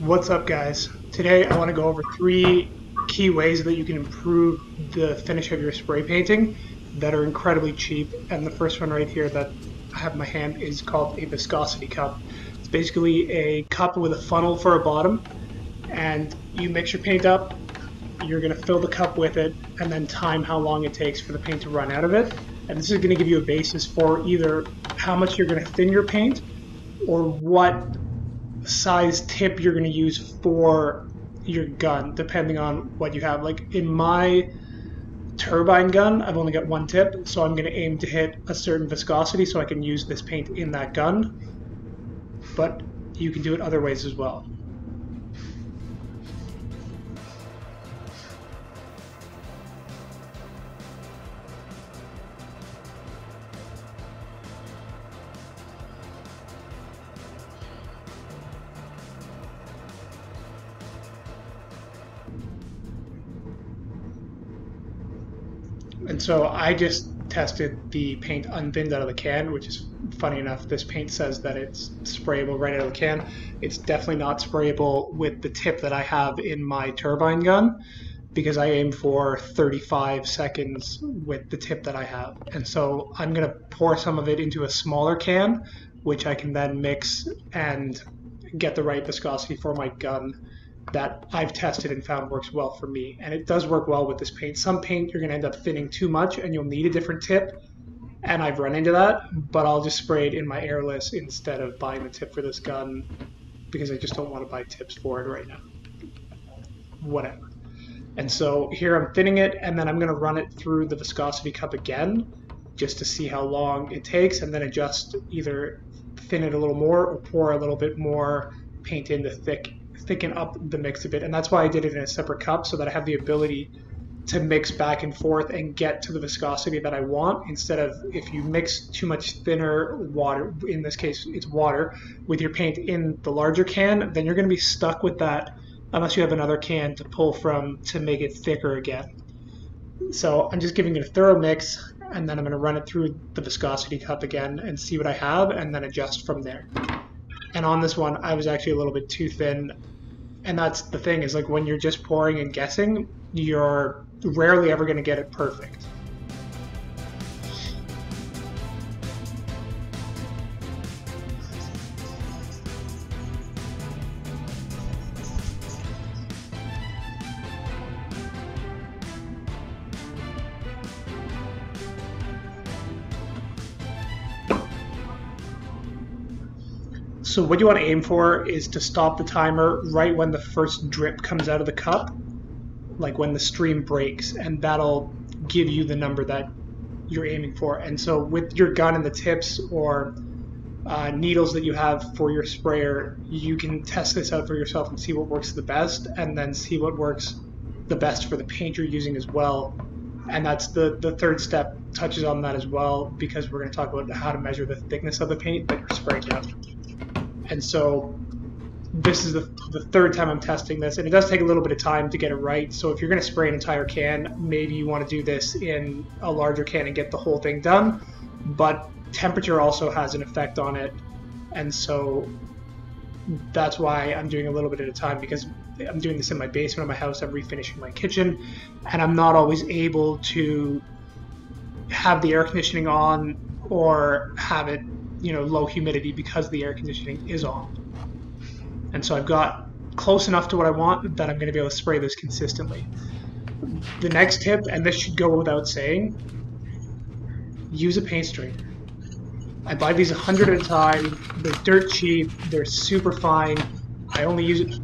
What's up, guys? Today I want to go over 3 key ways that you can improve the finish of your spray painting that are incredibly cheap. And the first one right here that I have in my hand is called a viscosity cup. It's basically a cup with a funnel for a bottom, and you mix your paint up. You're going to fill the cup with it and then time how long it takes for the paint to run out of it. And this is going to give you a basis for either how much you're going to thin your paint or what size tip you're going to use for your gun, depending on what you have. Like in my turbine gun, I've only got one tip, so I'm going to aim to hit a certain viscosity so I can use this paint in that gun. But you can do it other ways as well. And so I just tested the paint unthinned out of the can, which is funny enough. This paint says that it's sprayable right out of the can. It's definitely not sprayable with the tip that I have in my turbine gun because I aim for 35 seconds with the tip that I have. And so I'm going to pour some of it into a smaller can, which I can then mix and get the right viscosity for my gun that I've tested and found works well for me. And it does work well with this paint. Some paint you're going to end up thinning too much and you'll need a different tip. And I've run into that, but I'll just spray it in my airless instead of buying the tip for this gun because I just don't want to buy tips for it right now. Whatever. And so here I'm thinning it, and then I'm going to run it through the viscosity cup again just to see how long it takes, and then adjust, either thin it a little more or pour a little bit more paint in to thicken up the mix a bit. And that's why I did it in a separate cup, so that I have the ability to mix back and forth and get to the viscosity that I want, instead of, if you mix too much thinner water, in this case it's water, with your paint in the larger can, then you're going to be stuck with that unless you have another can to pull from to make it thicker again. So I'm just giving it a thorough mix, and then I'm going to run it through the viscosity cup again and see what I have, and then adjust from there. And on this one, I was actually a little bit too thin. And that's the thing, is like when you're just pouring and guessing, you're rarely ever going to get it perfect. So what you want to aim for is to stop the timer right when the first drip comes out of the cup, like when the stream breaks, and that'll give you the number that you're aiming for. And so with your gun and the tips or needles that you have for your sprayer, you can test this out for yourself and see what works the best, and then see what works the best for the paint you're using as well. And that's the third step touches on that as well, because we're going to talk about how to measure the thickness of the paint that you're spraying down. And so this is the third time I'm testing this, and it does take a little bit of time to get it right. So if you're going to spray an entire can, maybe you want to do this in a larger can and get the whole thing done. But temperature also has an effect on it, and so that's why I'm doing a little bit at a time, because I'm doing this in my basement of my house. I'm refinishing my kitchen, and I'm not always able to have the air conditioning on or have it, low humidity, because the air conditioning is on. And so I've got close enough to what I want that I'm going to be able to spray this consistently. The next tip, and this should go without saying, use a paint strainer. I buy these 100 at a time. They're dirt cheap. They're super fine. I only use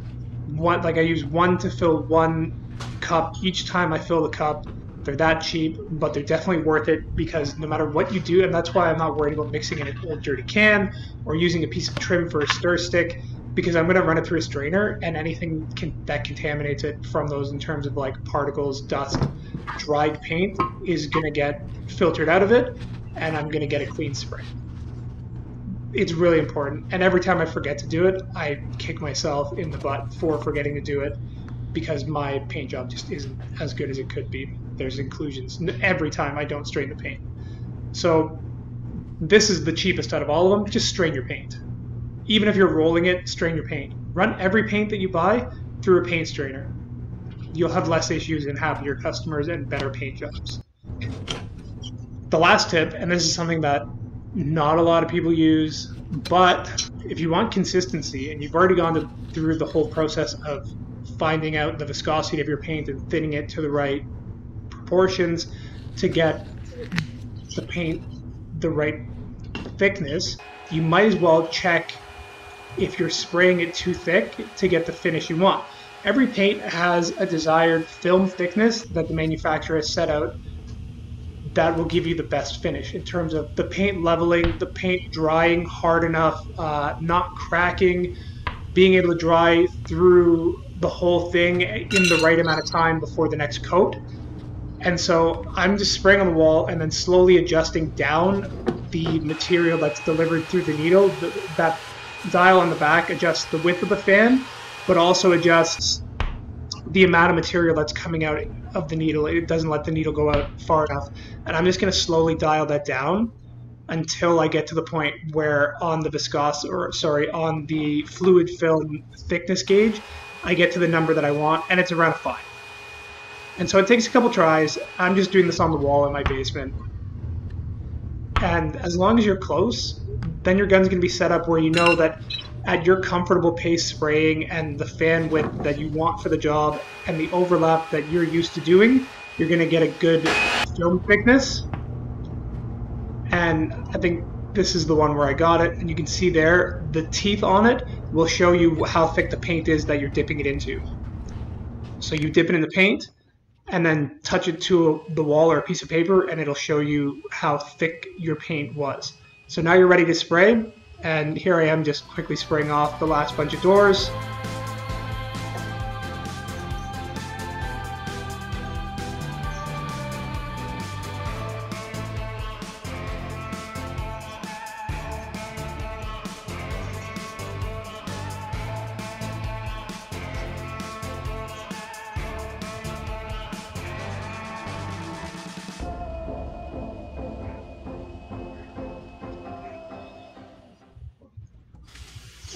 one, I use one to fill one cup each time I fill the cup. They're that cheap, but they're definitely worth it, because no matter what you do, and that's why I'm not worried about mixing in an old dirty can or using a piece of trim for a stir stick, because I'm going to run it through a strainer, and anything that contaminates it from those, in terms of like particles, dust, dried paint, is going to get filtered out of it, and I'm going to get a clean spray. It's really important, and every time I forget to do it, I kick myself in the butt for forgetting to do it, because my paint job just isn't as good as it could be. There's inclusions every time I don't strain the paint. So this is the cheapest out of all of them. Just strain your paint. Even if you're rolling it, strain your paint. run every paint that you buy through a paint strainer. You'll have less issues in having your customers and better paint jobs. The last tip, and this is something that not a lot of people use, but if you want consistency and you've already gone through the whole process of finding out the viscosity of your paint and thinning it to the right proportions to get the paint the right thickness, you might as well check if you're spraying it too thick to get the finish you want. Every paint has a desired film thickness that the manufacturer has set out that will give you the best finish in terms of the paint leveling, the paint drying hard enough, not cracking, being able to dry through the whole thing in the right amount of time before the next coat. And so I'm just spraying on the wall and then slowly adjusting down the material that's delivered through the needle. That dial on the back adjusts the width of the fan, but also adjusts the amount of material that's coming out of the needle. It doesn't let the needle go out far enough. And I'm just going to slowly dial that down until I get to the point where on the on the fluid film thickness gauge, I get to the number that I want, and it's around 5. And so it takes a couple tries. I'm just doing this on the wall in my basement. And as long as you're close, then your gun's going to be set up where you know that at your comfortable pace spraying and the fan width that you want for the job and the overlap that you're used to doing, you're going to get a good film thickness. And I think this is the one where I got it, and you can see there the teeth on it will show you how thick the paint is that you're dipping it into. So you dip it in the paint and then touch it to the wall or a piece of paper, and it'll show you how thick your paint was. So now you're ready to spray, and here I am just quickly spraying off the last bunch of doors.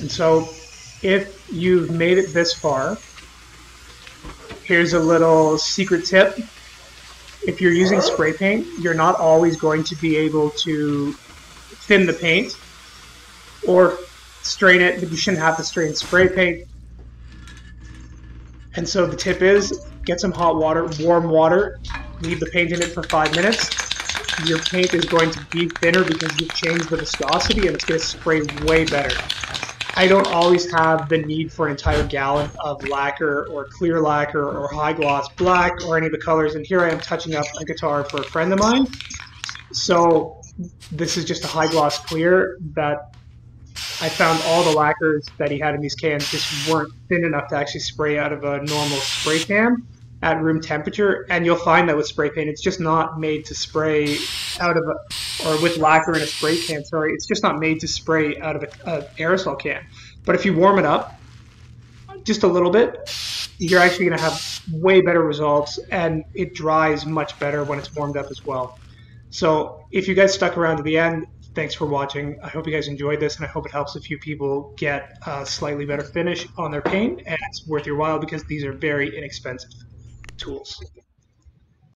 And so if you've made it this far, here's a little secret tip. If you're using spray paint, you're not always going to be able to thin the paint or strain it, but you shouldn't have to strain spray paint. And so the tip is, get some hot water, warm water, leave the paint in it for 5 minutes. Your paint is going to be thinner because you've changed the viscosity, and it's going to spray way better. I don't always have the need for an entire gallon of lacquer or clear lacquer or high gloss black or any of the colors, and here I am touching up a guitar for a friend of mine. So this is just a high gloss clear that I found all the lacquers that he had in these cans just weren't thin enough to actually spray out of a normal spray can at room temperature. And you'll find that with spray paint, it's just not made to spray out of or with lacquer in a spray can, sorry, it's just not made to spray out of an aerosol can. But if you warm it up just a little bit, you're actually going to have way better results, and it dries much better when it's warmed up as well. So if you guys stuck around to the end, thanks for watching. I hope you guys enjoyed this, and I hope it helps a few people get a slightly better finish on their paint, and it's worth your while because these are very inexpensive tools.